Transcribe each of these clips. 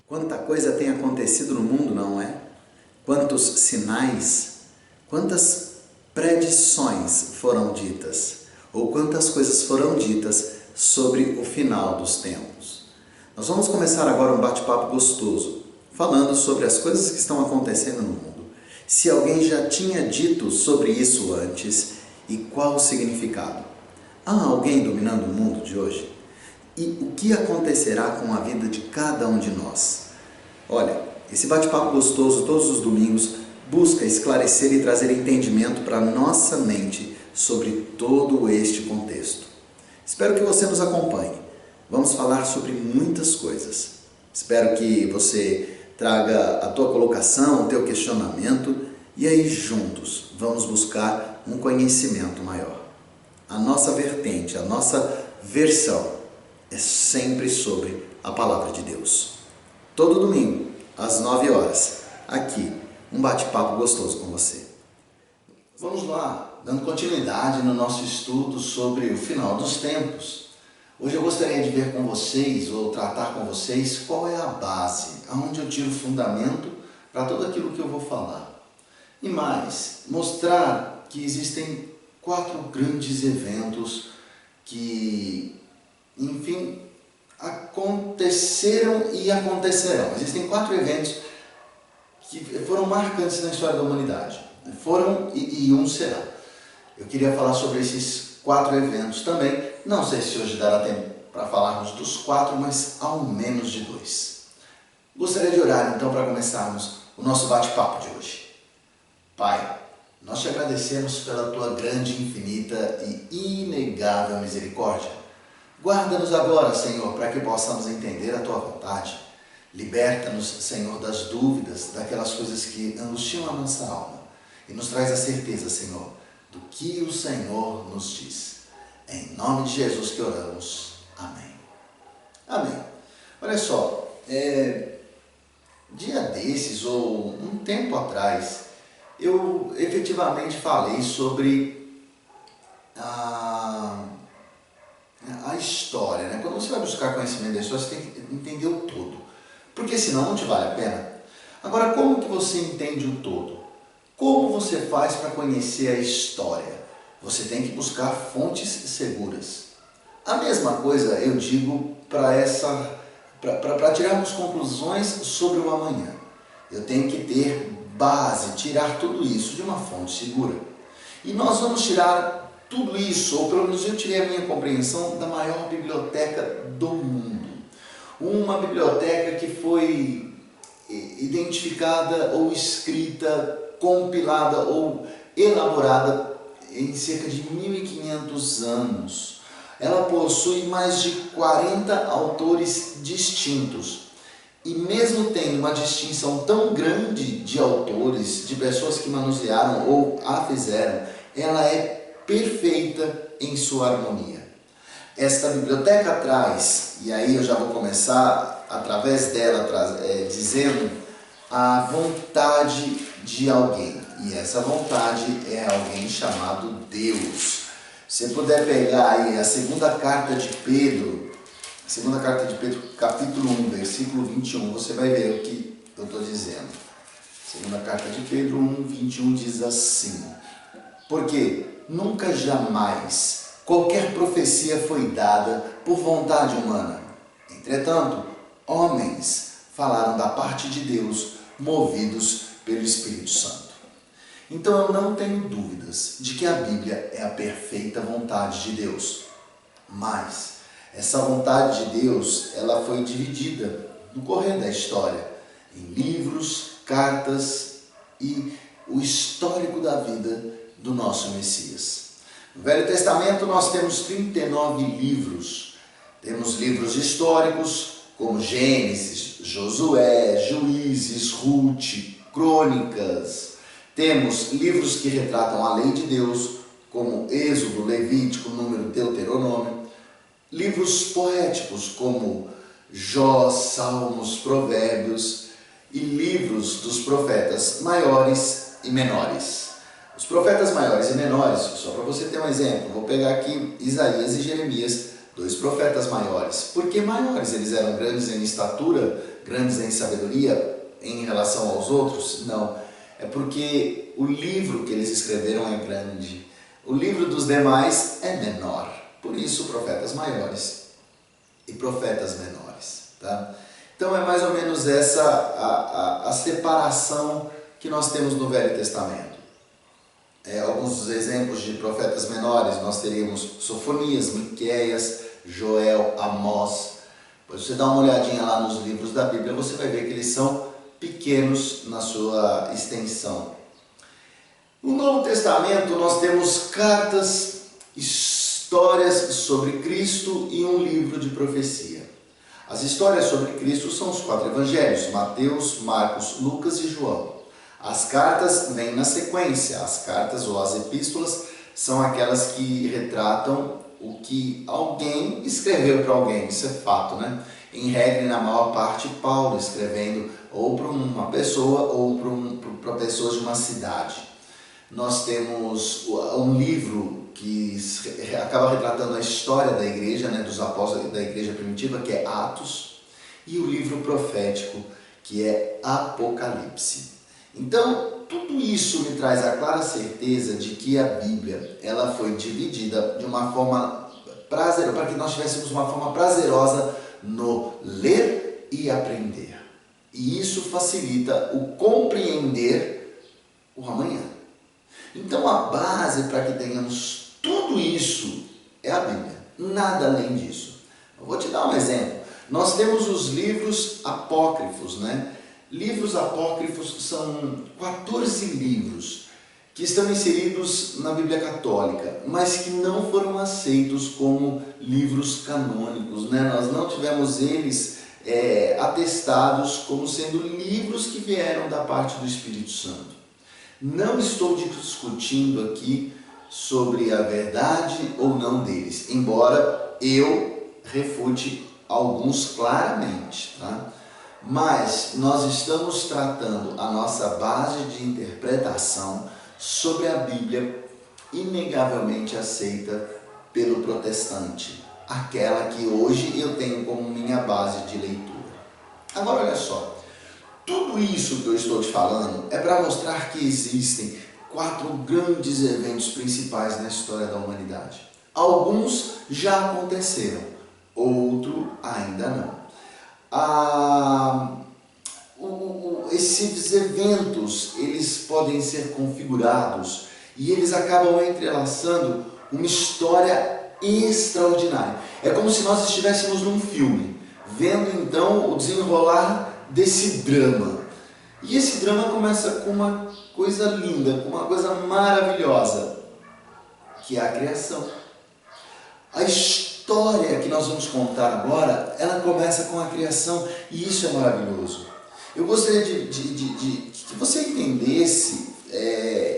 Quanta coisa tem acontecido no mundo, não é? Quantos sinais, quantas predições foram ditas, ou quantas coisas foram ditas sobre o final dos tempos. Nós vamos começar agora um bate-papo gostoso, falando sobre as coisas que estão acontecendo no mundo. Se alguém já tinha dito sobre isso antes e qual o significado. Há alguém dominando o mundo de hoje? E o que acontecerá com a vida de cada um de nós? Olha, esse bate-papo gostoso todos os domingos busca esclarecer e trazer entendimento para a nossa mente sobre todo este contexto. Espero que você nos acompanhe. Vamos falar sobre muitas coisas. Espero que você traga a tua colocação, o teu questionamento e aí juntos vamos buscar um conhecimento maior. A nossa vertente, a nossa versão é sempre sobre a Palavra de Deus. Todo domingo, às 9 horas, aqui, um bate-papo gostoso com você. Vamos lá, dando continuidade no nosso estudo sobre o final dos tempos. Hoje eu gostaria de ver com vocês, ou tratar com vocês, qual é a base, aonde eu tiro o fundamento para tudo aquilo que eu vou falar. E mais, mostrar que existem 4 grandes eventos que, enfim, aconteceram e acontecerão. Existem 4 eventos que foram marcantes na história da humanidade. Foram e um será. Eu queria falar sobre esses 4 eventos também. Não sei se hoje dará tempo para falarmos dos 4, mas ao menos de 2. Gostaria de orar então para começarmos o nosso bate-papo de hoje. Pai, nós te agradecemos pela tua grande, infinita e inegável misericórdia. Guarda-nos agora, Senhor, para que possamos entender a tua vontade. Liberta-nos, Senhor, das dúvidas, daquelas coisas que angustiam a nossa alma. E nos traz a certeza, Senhor, do que o Senhor nos diz. É em nome de Jesus que oramos. Amém. Amém. Olha só, dia desses, ou um tempo atrás, eu efetivamente falei sobre a história, né? Quando você vai buscar conhecimento da história, você tem que entender o todo, porque senão não te vale a pena. Agora, como que você entende o todo? Como você faz para conhecer a história? Você tem que buscar fontes seguras. A mesma coisa eu digo para tirarmos conclusões sobre o amanhã. Eu tenho que ter base, tirar tudo isso de uma fonte segura. E nós vamos tirar tudo isso, ou pelo menos eu tirei a minha compreensão, da maior biblioteca do mundo. Uma biblioteca que foi identificada ou escrita, compilada ou elaborada em cerca de 1500 anos. Ela possui mais de 40 autores distintos. E mesmo tendo uma distinção tão grande de autores, de pessoas que manusearam ou a fizeram, ela é perfeita em sua harmonia. Esta biblioteca traz, e aí eu já vou começar através dela dizendo a vontade de alguém. E essa vontade é alguém chamado Deus. Se você puder pegar aí a segunda carta de Pedro, capítulo 1, versículo 21, você vai ver o que eu estou dizendo. Segunda carta de Pedro 1, 21 diz assim: porque nunca jamais qualquer profecia foi dada por vontade humana. Entretanto, homens falaram da parte de Deus, movidos pelo Espírito Santo. Então eu não tenho dúvidas de que a Bíblia é a perfeita vontade de Deus. Mas essa vontade de Deus, ela foi dividida no correr da história, em livros, cartas e o histórico da vida do nosso Messias. No Velho Testamento nós temos 39 livros. Temos livros históricos como Gênesis, Josué, Juízes, Ruth, Crônicas. Temos livros que retratam a lei de Deus, como Êxodo, Levítico, Número, Deuteronômio. Livros poéticos como Jó, Salmos, Provérbios. E livros dos profetas maiores e menores. Os profetas maiores e menores, só para você ter um exemplo, vou pegar aqui Isaías e Jeremias, 2 profetas maiores. Por que maiores? Eles eram grandes em estatura, grandes em sabedoria em relação aos outros? Não. É porque o livro que eles escreveram é grande. O livro dos demais é menor. Por isso, profetas maiores e profetas menores. Tá? Então é mais ou menos essa a separação que nós temos no Velho Testamento. Alguns dos exemplos de profetas menores, nós teríamos Sofonias, Miqueias, Joel, Amós. Pois você dá uma olhadinha lá nos livros da Bíblia, você vai ver que eles são pequenos na sua extensão. No Novo Testamento nós temos cartas, histórias sobre Cristo e um livro de profecia. As histórias sobre Cristo são os 4 evangelhos, Mateus, Marcos, Lucas e João. As cartas vêm na sequência. As cartas ou as epístolas são aquelas que retratam o que alguém escreveu para alguém, isso é fato, né? Em regra, na maior parte, Paulo escrevendo ou para uma pessoa ou para pessoas de uma cidade. Nós temos um livro que acaba retratando a história da igreja, né, dos apóstolos da igreja primitiva, que é Atos, e o livro profético, que é Apocalipse. Então, tudo isso me traz a clara certeza de que a Bíblia ela foi dividida de uma forma prazerosa, para que nós tivéssemos uma forma prazerosa no ler e aprender. E isso facilita o compreender o amanhã. Então, a base para que tenhamos tudo isso é a Bíblia, nada além disso. Eu vou te dar um exemplo. Nós temos os livros apócrifos, né? Livros apócrifos são 14 livros que estão inseridos na Bíblia Católica, mas que não foram aceitos como livros canônicos, né? Nós não tivemos eles atestados como sendo livros que vieram da parte do Espírito Santo. Não estou discutindo aqui sobre a verdade ou não deles, embora eu refute alguns claramente, tá? Mas nós estamos tratando a nossa base de interpretação sobre a Bíblia inegavelmente aceita pelo protestante, aquela que hoje eu tenho como minha base de leitura. Agora olha só, tudo isso que eu estou te falando é para mostrar que existem 4 grandes eventos principais na história da humanidade. Alguns já aconteceram, outro ainda não. Esses eventos, eles podem ser configurados e eles acabam entrelaçando uma história extraordinária. É como se nós estivéssemos num filme, vendo então o desenrolar desse drama. E esse drama começa com uma coisa linda, com uma coisa maravilhosa, que é a criação. A história que nós vamos contar agora, ela começa com a criação e isso é maravilhoso. Eu gostaria de que você entendesse,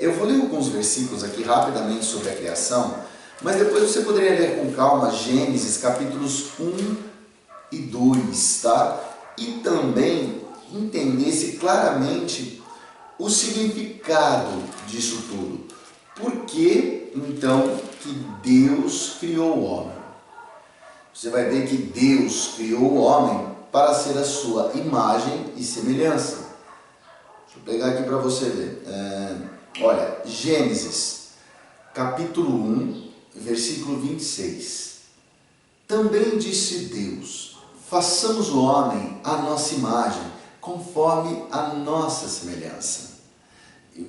eu vou ler alguns versículos aqui rapidamente sobre a criação, mas depois você poderia ler com calma Gênesis capítulos 1 e 2, tá? E também entendesse claramente o significado disso tudo. Por que, então, que Deus criou o homem? Você vai ver que Deus criou o homem para ser a sua imagem e semelhança. Deixa eu pegar aqui para você ver. Olha, Gênesis, capítulo 1, versículo 26. Também disse Deus, façamos o homem à nossa imagem, conforme a nossa semelhança.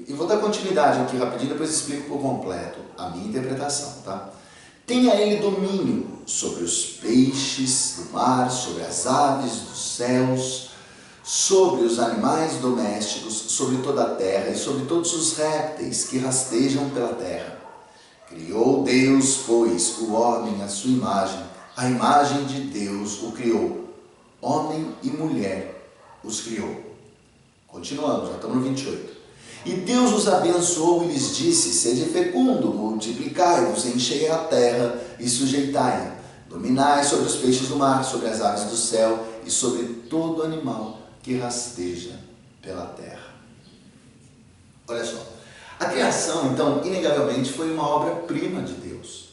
Eu vou dar continuidade aqui rapidinho, depois explico por completo a minha interpretação, tá? Tenha ele domínio sobre os peixes do mar, sobre as aves dos céus, sobre os animais domésticos, sobre toda a terra e sobre todos os répteis que rastejam pela terra. Criou Deus, pois, o homem à sua imagem, a imagem de Deus o criou. Homem e mulher os criou. Continuando, já estamos no 28. E Deus os abençoou e lhes disse, sede fecundo, multiplicai-vos, enchei a terra e sujeitai-a. Dominai sobre os peixes do mar, sobre as aves do céu e sobre todo animal que rasteja pela terra. Olha só, a criação, então, inegavelmente foi uma obra-prima de Deus.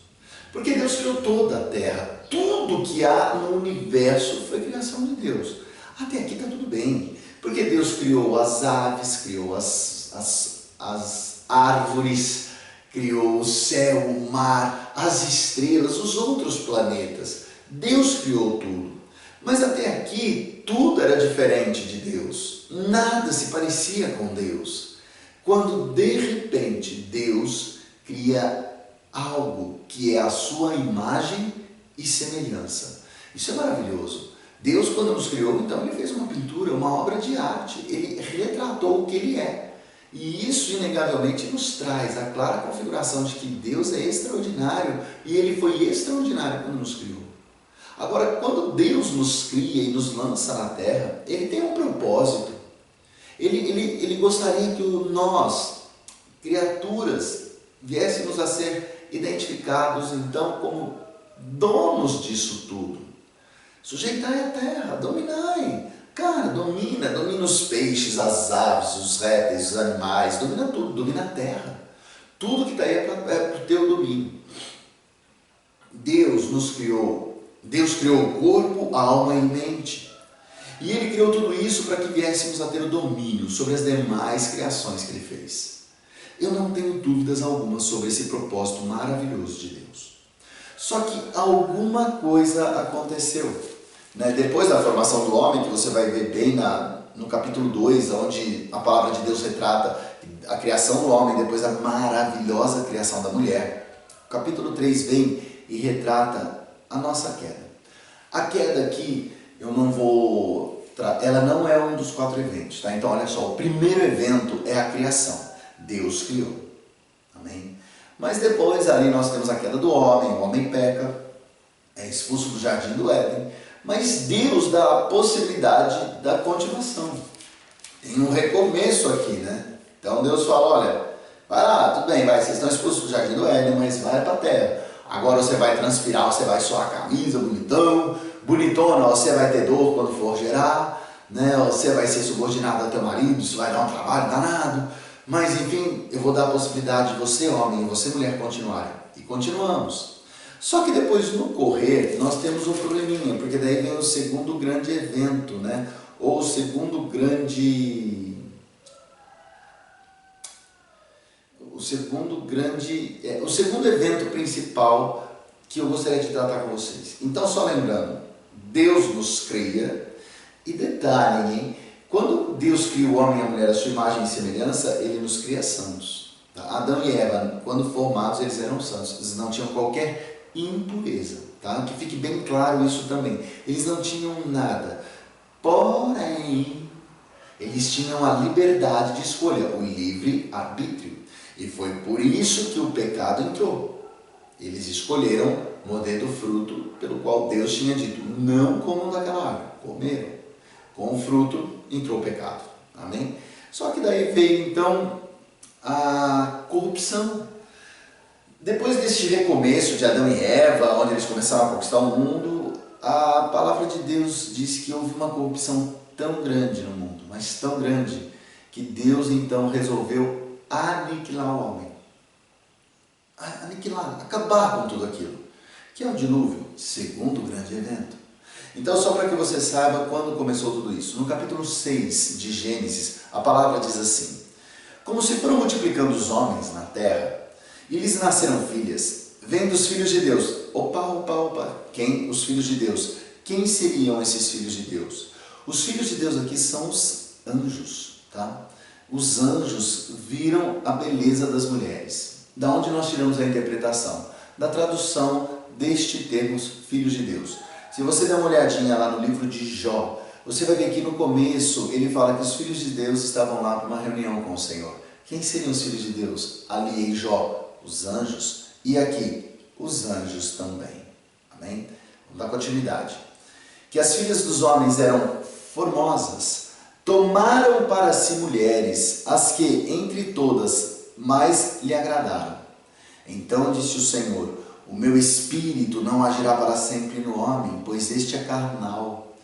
Porque Deus criou toda a terra, tudo que há no universo foi criação de Deus. Até aqui está tudo bem, porque Deus criou as aves, criou as árvores, criou o céu, o mar, as estrelas, os outros planetas. Deus criou tudo. Mas até aqui, tudo era diferente de Deus. Nada se parecia com Deus. Quando, de repente, Deus cria algo que é a sua imagem e semelhança. Isso é maravilhoso. Deus, quando nos criou, então, Ele fez uma pintura, uma obra de arte. Ele retratou o que Ele é. E isso, inegavelmente, nos traz a clara configuração de que Deus é extraordinário e Ele foi extraordinário quando nos criou. Agora, quando Deus nos cria e nos lança na Terra, Ele tem um propósito. Ele gostaria que nós, criaturas, viéssemos a ser identificados, então, como donos disso tudo. Sujeitai a terra, dominai. Cara, domina os peixes, as aves, os répteis, os animais, domina tudo, domina a terra. Tudo que está aí é para o teu domínio. Deus criou o corpo, a alma e a mente. E Ele criou tudo isso para que viéssemos a ter o domínio sobre as demais criações que Ele fez. Eu não tenho dúvidas alguma sobre esse propósito maravilhoso de Deus. Só que alguma coisa aconteceu. Depois da formação do homem, que você vai ver bem no capítulo 2, onde a palavra de Deus retrata a criação do homem, depois a maravilhosa criação da mulher. O capítulo 3 vem e retrata a nossa queda. A queda aqui, ela não é um dos 4 eventos, tá? Então olha só, o primeiro evento é a criação. Deus criou. Amém? Mas depois ali nós temos a queda do homem, o homem peca, é expulso do jardim do Éden, mas Deus dá a possibilidade da continuação. Tem um recomeço aqui, né? Então Deus fala, olha, vai lá, tudo bem, vocês estão expulsos do jardim do Éden, mas vai para a terra. Agora você vai transpirar, você vai suar a camisa, bonitona, você vai ter dor quando for gerar, né? Você vai ser subordinado ao teu marido, isso vai dar um trabalho danado, mas enfim, eu vou dar a possibilidade de você, homem, e você, mulher, continuarem. E continuamos. Só que depois, no correr, nós temos um probleminha, porque daí vem o segundo grande evento, né? Ou o segundo evento principal que eu gostaria de tratar com vocês. Então, só lembrando, Deus nos cria, e detalhe, hein? Quando Deus cria o homem e a mulher à sua imagem e semelhança, Ele nos cria santos. Tá? Adão e Eva, quando formados, eles eram santos, eles não tinham qualquer impureza, tá? Que fique bem claro isso também. Eles não tinham nada, porém, eles tinham a liberdade de escolha, o livre-arbítrio. E foi por isso que o pecado entrou. Eles escolheram morder do fruto pelo qual Deus tinha dito, não comam daquela árvore, comeram. Com o fruto entrou o pecado. Amém? Só que daí veio então a corrupção. Depois deste recomeço de Adão e Eva, onde eles começaram a conquistar o mundo, a palavra de Deus diz que houve uma corrupção tão grande no mundo, mas tão grande, que Deus então resolveu aniquilar o homem. Aniquilar, acabar com tudo aquilo. Que é o dilúvio, segundo grande evento. Então, só para que você saiba quando começou tudo isso. No capítulo 6 de Gênesis, a palavra diz assim: como se foram multiplicando os homens na terra, e lhes nasceram filhas, vendo os filhos de Deus. Opa. Quem? Os filhos de Deus. Quem seriam esses filhos de Deus? Os filhos de Deus aqui são os anjos, tá? Os anjos viram a beleza das mulheres. Da onde nós tiramos a interpretação? Da tradução deste termo, filhos de Deus. Se você der uma olhadinha lá no livro de Jó, você vai ver que no começo ele fala que os filhos de Deus estavam lá para uma reunião com o Senhor. Quem seriam os filhos de Deus? Ali em Jó, os anjos, e aqui, os anjos também. Amém? Vamos dar continuidade. Que as filhas dos homens eram formosas, tomaram para si mulheres, as que, entre todas, mais lhe agradaram. Então disse o Senhor, o meu espírito não agirá para sempre no homem, pois este é carnal.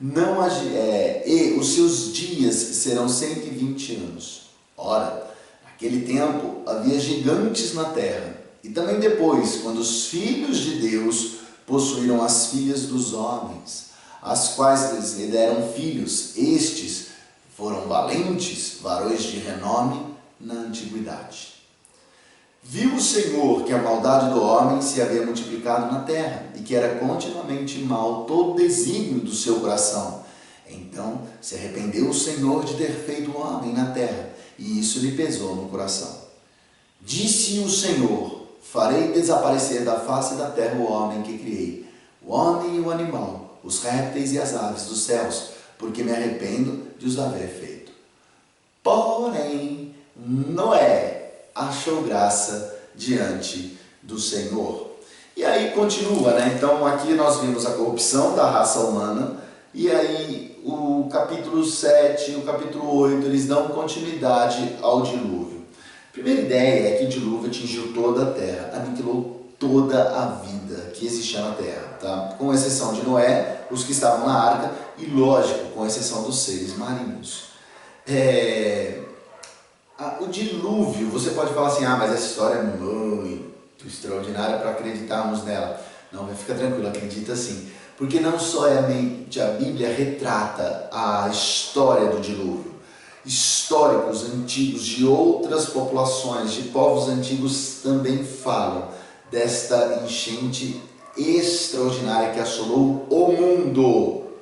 E os seus dias serão 120 anos. Ora, naquele tempo havia gigantes na terra, e também depois, quando os filhos de Deus possuíram as filhas dos homens. as quais lhe deram filhos. Estes foram valentes, varões de renome na antiguidade. Viu o Senhor que a maldade do homem se havia multiplicado na terra, e que era continuamente mal todo desígnio do seu coração. Então se arrependeu o Senhor de ter feito o homem na terra, e isso lhe pesou no coração. Disse o Senhor: farei desaparecer da face da terra o homem que criei, o homem e o animal, os répteis e as aves dos céus, porque me arrependo de os haver feito. Porém, Noé achou graça diante do Senhor. E aí continua, né? Então aqui nós vimos a corrupção da raça humana, e aí o capítulo 7 e o capítulo 8, eles dão continuidade ao dilúvio. A primeira ideia é que o dilúvio atingiu toda a terra, aniquilou toda a vida que existia na terra, tá? Com exceção de Noé, os que estavam na arca, e lógico, com exceção dos seres marinhos. O dilúvio, você pode falar assim, mas essa história é muito extraordinária para acreditarmos nela. Não, fica tranquilo, acredita sim. Porque não somente a Bíblia retrata a história do dilúvio. Históricos antigos de outras populações, de povos antigos, também falam desta enchente extraordinária que assolou o mundo.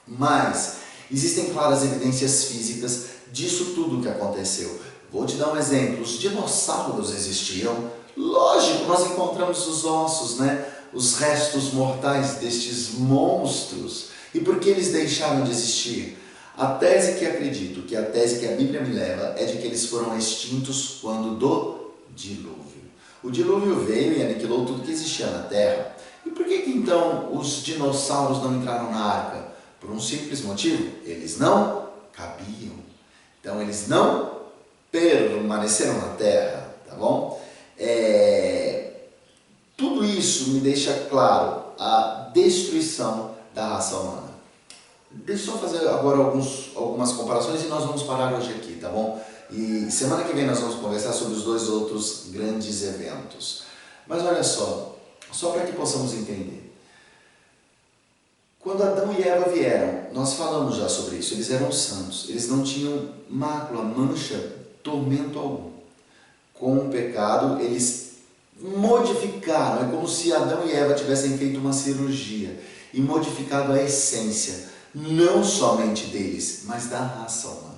Mas existem claras evidências físicas disso tudo que aconteceu. Vou te dar um exemplo. Os dinossauros existiam. Lógico, nós encontramos os ossos, né? Os restos mortais destes monstros. E por que eles deixaram de existir? A tese que acredito, que a tese que a Bíblia me leva, é de que eles foram extintos quando do dilúvio. O dilúvio veio e aniquilou tudo que existia na Terra. E por que então os dinossauros não entraram na arca? Por um simples motivo: eles não cabiam. Então eles não permaneceram na Terra, tá bom? Tudo isso me deixa claro a destruição da raça humana. Deixa eu só fazer agora algumas comparações e nós vamos parar hoje aqui, tá bom? E semana que vem nós vamos conversar sobre os dois outros grandes eventos. Mas olha só para que possamos entender. Quando Adão e Eva vieram, nós falamos já sobre isso, eles eram santos, eles não tinham mácula, mancha, tormento algum. Com o pecado, eles modificaram, é como se Adão e Eva tivessem feito uma cirurgia e modificado a essência, não somente deles, mas da raça humana.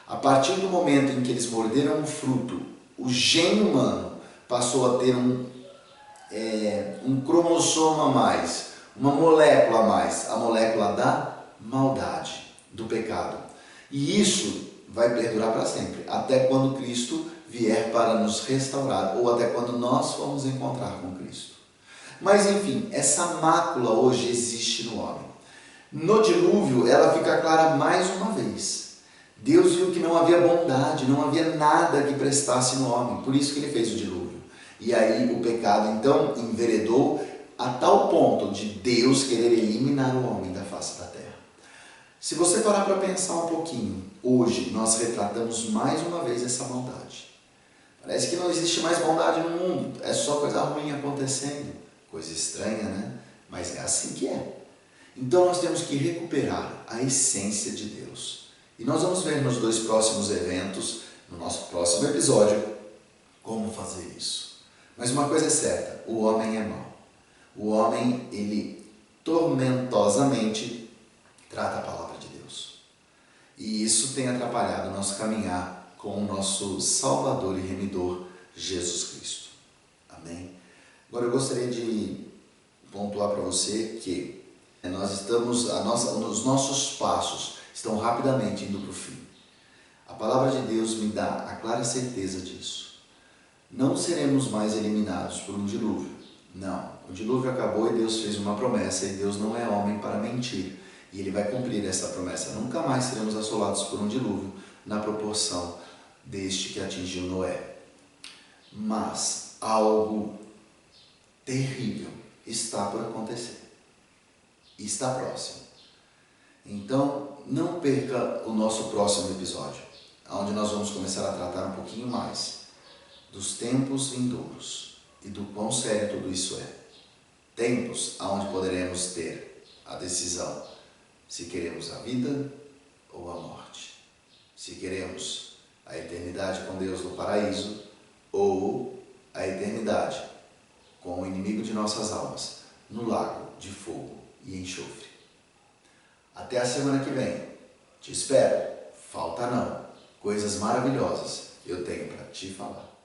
A partir do momento em que eles morderam o fruto, o gene humano passou a ter um cromossomo a mais, uma molécula a mais, a molécula da maldade, do pecado. E isso vai perdurar para sempre, até quando Cristo vier para nos restaurar, ou até quando nós formos encontrar com Cristo. Mas enfim, essa mácula hoje existe no homem. No dilúvio, ela fica clara mais uma vez. Deus viu que não havia bondade, não havia nada que prestasse no homem, por isso que ele fez o dilúvio. E aí o pecado então enveredou a tal ponto de Deus querer eliminar o homem da face da terra. Se você parar para pensar um pouquinho, hoje nós retratamos mais uma vez essa maldade. Parece que não existe mais bondade no mundo, é só coisa ruim acontecendo. Coisa estranha, né? Mas é assim que é. Então nós temos que recuperar a essência de Deus. E nós vamos ver nos dois próximos eventos, no nosso próximo episódio, como fazer isso. Mas uma coisa é certa, o homem é mau. O homem, ele tormentosamente trata a palavra de Deus. E isso tem atrapalhado o nosso caminhar com o nosso Salvador e Remidor, Jesus Cristo. Amém? Agora eu gostaria de pontuar para você que os nossos passos estão rapidamente indo para o fim. A palavra de Deus me dá a clara certeza disso. Não seremos mais eliminados por um dilúvio. Não, o dilúvio acabou e Deus fez uma promessa, e Deus não é homem para mentir. E Ele vai cumprir essa promessa. Nunca mais seremos assolados por um dilúvio na proporção deste que atingiu Noé. Mas algo terrível está por acontecer. E está próximo. Então, não perca o nosso próximo episódio, onde nós vamos começar a tratar um pouquinho mais dos tempos vindouros e do quão sério tudo isso é. Tempos onde poderemos ter a decisão se queremos a vida ou a morte, se queremos a eternidade com Deus no paraíso ou a eternidade com o inimigo de nossas almas no lago de fogo e enxofre. Até a semana que vem. Te espero. Falta não. Coisas maravilhosas eu tenho para te falar.